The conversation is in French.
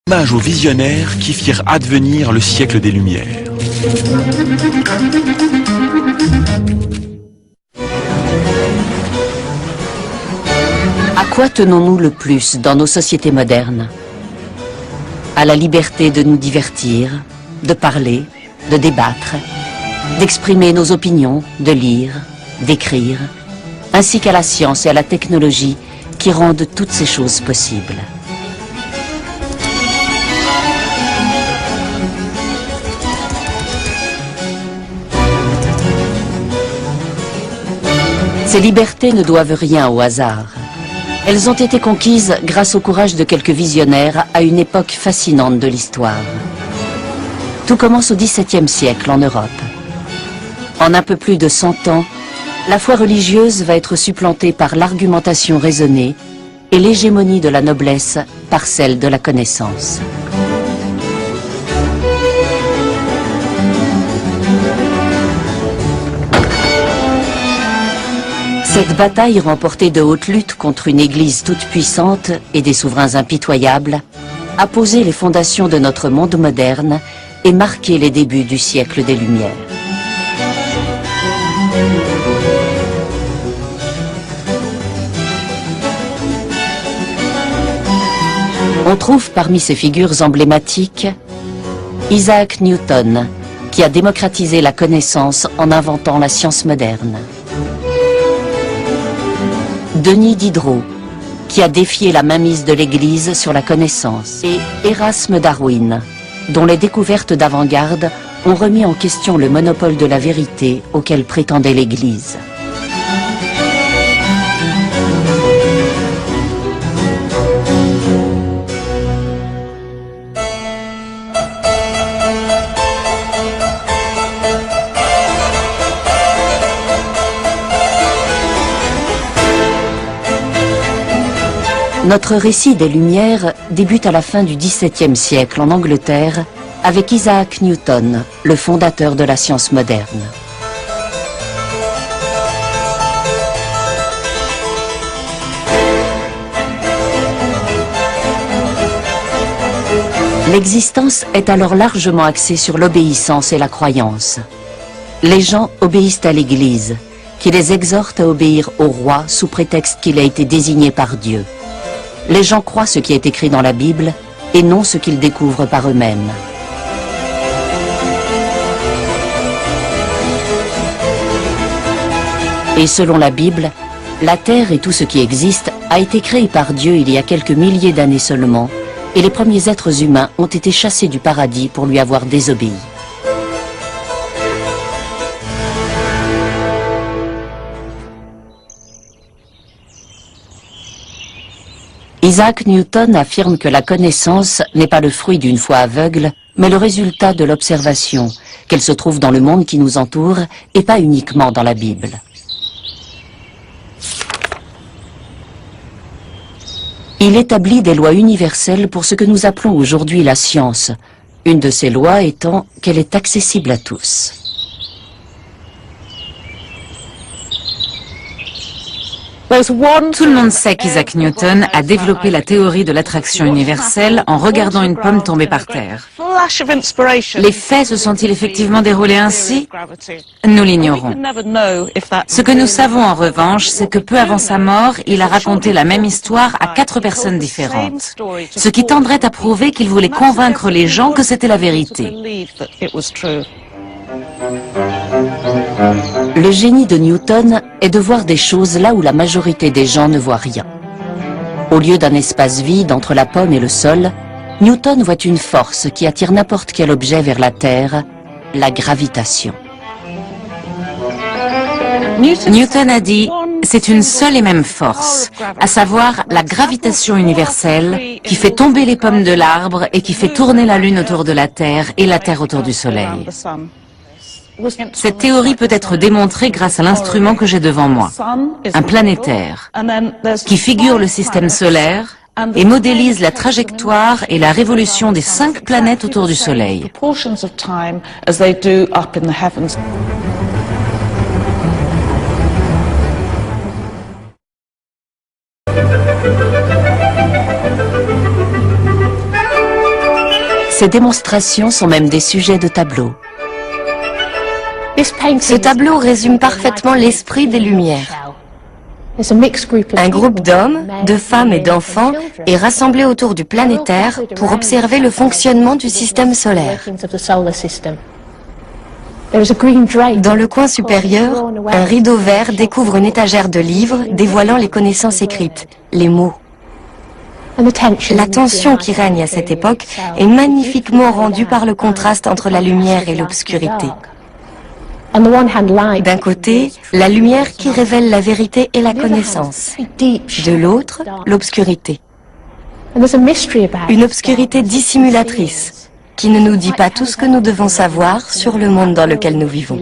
Hommage aux visionnaires qui firent advenir le siècle des Lumières. À quoi tenons-nous le plus dans nos sociétés modernes? À la liberté de nous divertir, de parler, de débattre, d'exprimer nos opinions, de lire, d'écrire, ainsi qu'à la science et à la technologie qui rendent toutes ces choses possibles. Ces libertés ne doivent rien au hasard. Elles ont été conquises grâce au courage de quelques visionnaires à une époque fascinante de l'histoire. Tout commence au XVIIe siècle en Europe. En un peu plus de 100 ans, la foi religieuse va être supplantée par l'argumentation raisonnée et l'hégémonie de la noblesse par celle de la connaissance. Cette bataille remportée de haute lutte contre une église toute puissante et des souverains impitoyables a posé les fondations de notre monde moderne et marqué les débuts du siècle des Lumières. On trouve parmi ces figures emblématiques Isaac Newton, qui a démocratisé la connaissance en inventant la science moderne. Denis Diderot, qui a défié la mainmise de l'Église sur la connaissance, et Erasme Darwin, dont les découvertes d'avant-garde ont remis en question le monopole de la vérité auquel prétendait l'Église. Notre récit des Lumières débute à la fin du XVIIe siècle en Angleterre avec Isaac Newton, le fondateur de la science moderne. L'existence est alors largement axée sur l'obéissance et la croyance. Les gens obéissent à l'Église, qui les exhorte à obéir au roi sous prétexte qu'il a été désigné par Dieu. Les gens croient ce qui est écrit dans la Bible et non ce qu'ils découvrent par eux-mêmes. Et selon la Bible, la terre et tout ce qui existe a été créé par Dieu il y a quelques milliers d'années seulement, et les premiers êtres humains ont été chassés du paradis pour lui avoir désobéi. Isaac Newton affirme que la connaissance n'est pas le fruit d'une foi aveugle, mais le résultat de l'observation, qu'elle se trouve dans le monde qui nous entoure et pas uniquement dans la Bible. Il établit des lois universelles pour ce que nous appelons aujourd'hui la science, une de ces lois étant qu'elle est accessible à tous. Tout le monde sait qu'Isaac Newton a développé la théorie de l'attraction universelle en regardant une pomme tomber par terre. Les faits se sont-ils effectivement déroulés ainsi? Nous l'ignorons. Ce que nous savons en revanche, c'est que peu avant sa mort, il a raconté la même histoire à 4 personnes différentes, ce qui tendrait à prouver qu'il voulait convaincre les gens que c'était la vérité. Le génie de Newton est de voir des choses là où la majorité des gens ne voient rien. Au lieu d'un espace vide entre la pomme et le sol, Newton voit une force qui attire n'importe quel objet vers la Terre, la gravitation. Newton a dit, c'est une seule et même force, à savoir la gravitation universelle qui fait tomber les pommes de l'arbre et qui fait tourner la Lune autour de la Terre et la Terre autour du Soleil. Cette théorie peut être démontrée grâce à l'instrument que j'ai devant moi, un planétaire, qui figure le système solaire et modélise la trajectoire et la révolution des 5 planètes autour du Soleil. Ces démonstrations sont même des sujets de tableau. Ce tableau résume parfaitement l'esprit des Lumières. Un groupe d'hommes, de femmes et d'enfants est rassemblé autour du planétaire pour observer le fonctionnement du système solaire. Dans le coin supérieur, un rideau vert découvre une étagère de livres dévoilant les connaissances écrites, les mots. La tension qui règne à cette époque est magnifiquement rendue par le contraste entre la lumière et l'obscurité. D'un côté, la lumière qui révèle la vérité et la connaissance. De l'autre, l'obscurité. Une obscurité dissimulatrice, qui ne nous dit pas tout ce que nous devons savoir sur le monde dans lequel nous vivons.